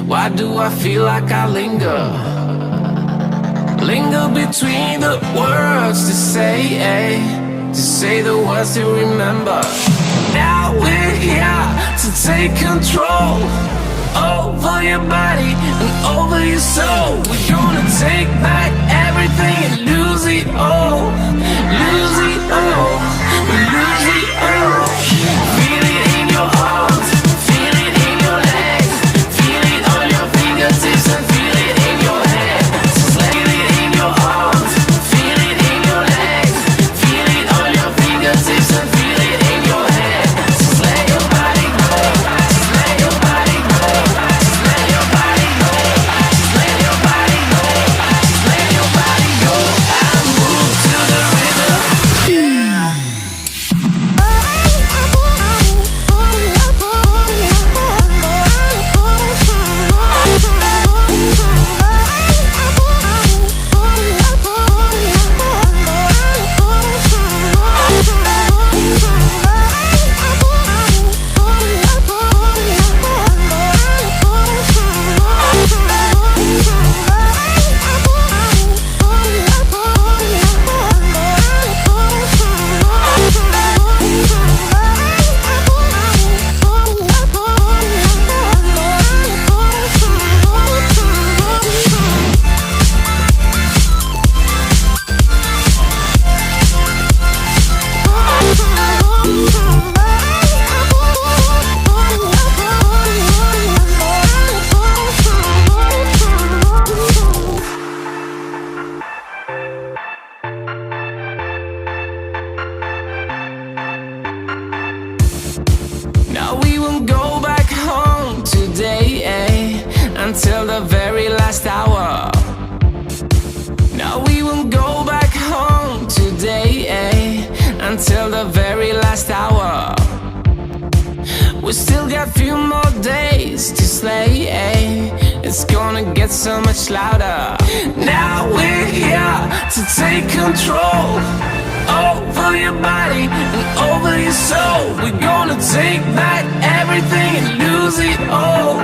Why do I feel like I linger? Linger between the words to say the words to remember. Now we're here to take control over your body and over your soul. We're gonna take back everything and lose it all. Lose it all. We lose it all. Feel it in your arms, feel it in your legs, feel it on your fingertips and feel it in your head. Feel it in your arms, feel it in your legs, feel it on your fingertips and feel it in your head. Just let your body go, just let your body go, just let your body go, just let your body go, just let your body go and move to the rhythm. Now we won't go back home today, until the very last hour. Now we won't go back home today, until the very last hour. We still got few more days to slay, it's gonna get so much louder. Now we're here to take control over your body and over your soul. We're gonna take back everything and lose it all.